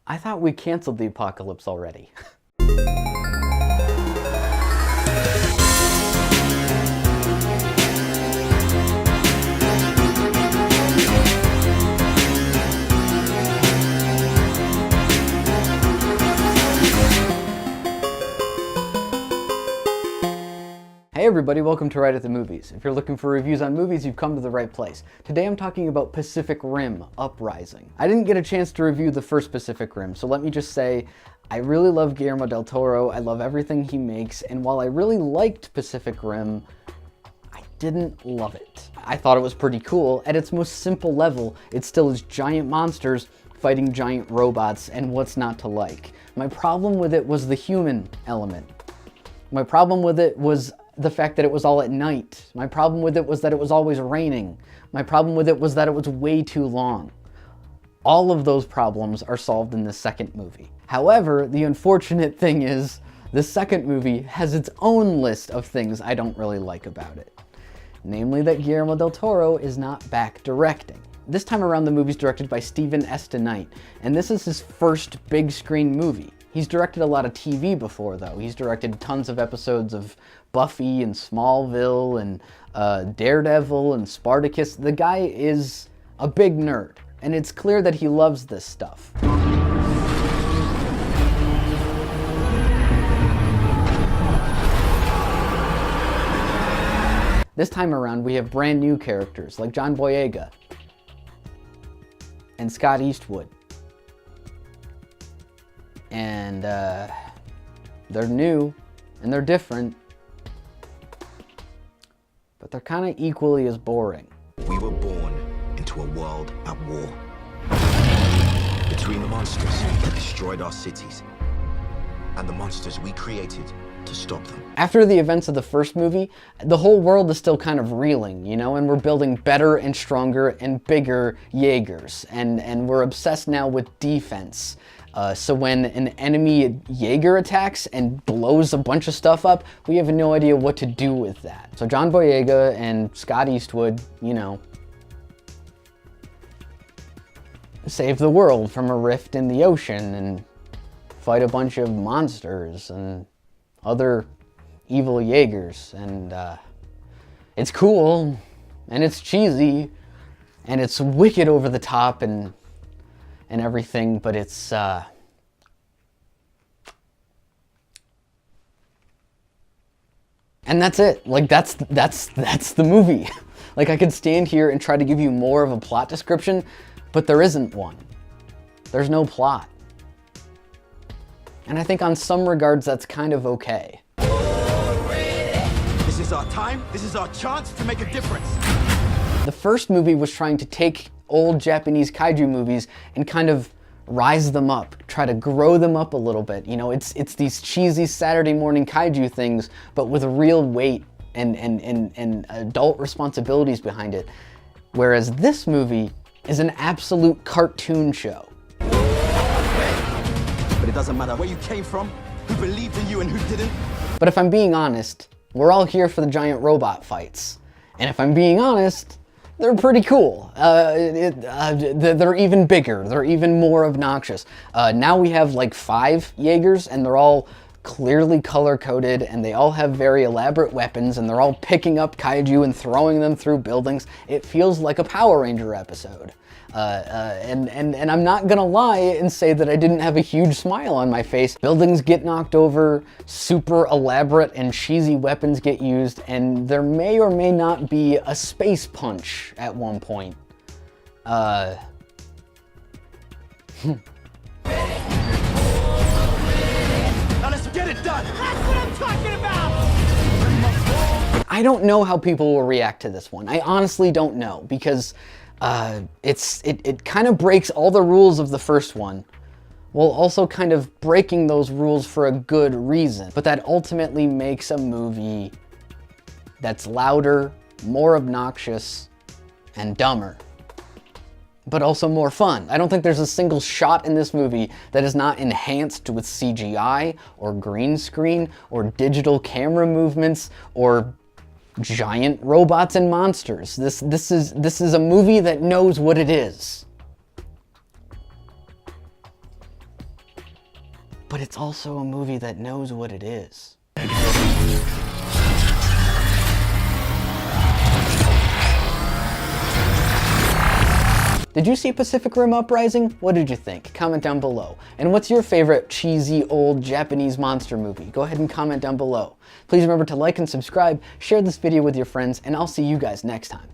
I thought we canceled the apocalypse already. Hey everybody, welcome to Wright at the Movies. If you're looking for reviews on movies, you've come to the right place. Today I'm talking about Pacific Rim: Uprising. I didn't get a chance to review the first Pacific Rim, so let me just say, I really love Guillermo del Toro, I love everything he makes, and while I really liked Pacific Rim, I didn't love it. I thought it was pretty cool. At its most simple level, it still is giant monsters fighting giant robots, and what's not to like? My problem with it was the human element. My problem with it was the fact that it was all at night. My problem with it was that it was always raining. My problem with it was that it was way too long. All of those problems are solved in the second movie. However, the unfortunate thing is, the second movie has its own list of things I don't really like about it. Namely that Guillermo del Toro is not back directing. This time around, the movie's directed by Steven S. DeKnight, and this is his first big screen movie. He's directed a lot of TV before, though. He's directed tons of episodes of Buffy and Smallville and Daredevil and Spartacus. The guy is a big nerd, and it's clear that he loves this stuff. This time around, we have brand new characters like John Boyega and Scott Eastwood. And they're new and they're different, but they're kind of equally as boring. We were born into a world at war between the monsters that destroyed our cities and the monsters we created to stop them. After the events of the first movie, the whole world is still kind of reeling, you know, and we're building better and stronger and bigger Jaegers, and we're obsessed now with defense. So when an enemy Jaeger attacks and blows a bunch of stuff up, we have no idea what to do with that. So John Boyega and Scott Eastwood, you know, save the world from a rift in the ocean and fight a bunch of monsters and other evil Jaegers. And it's cool, and it's cheesy, and it's wicked over the top and everything, but it's and that's it. Like that's the movie. Like I could stand here and try to give you more of a plot description, but there isn't one. There's no plot. And I think on some regards that's kind of okay. This is our time. This is our chance to make a difference. The first movie was trying to take old Japanese kaiju movies and kind of rise them up, try to grow them up a little bit. You know, it's these cheesy Saturday morning kaiju things, but with real weight and adult responsibilities behind it. Whereas this movie is an absolute cartoon show. But it doesn't matter where you came from, who believed in you and who didn't. But if I'm being honest, we're all here for the giant robot fights. And if I'm being honest, they're pretty cool. They're even bigger. They're even more obnoxious. Now we have like 5 Jaegers, and they're all clearly color-coded, and they all have very elaborate weapons, and they're all picking up kaiju and throwing them through buildings. It feels like a Power Ranger episode. And I'm not gonna lie and say that I didn't have a huge smile on my face. Buildings get knocked over, super elaborate and cheesy weapons get used, and there may or may not be a space punch at one point. Now let's get it done! That's what I'm talking about! I don't know how people will react to this one. I honestly don't know, because it kind of breaks all the rules of the first one, while also kind of breaking those rules for a good reason. But that ultimately makes a movie that's louder, more obnoxious, and dumber, but also more fun. I don't think there's a single shot in this movie that is not enhanced with CGI, or green screen, or digital camera movements, or giant robots and monsters. This is a movie that knows what it is. but it's also a movie that knows what it is. Did you see Pacific Rim Uprising? What did you think? Comment down below. And what's your favorite cheesy old Japanese monster movie? Go ahead and comment down below. Please remember to like and subscribe, share this video with your friends, and I'll see you guys next time.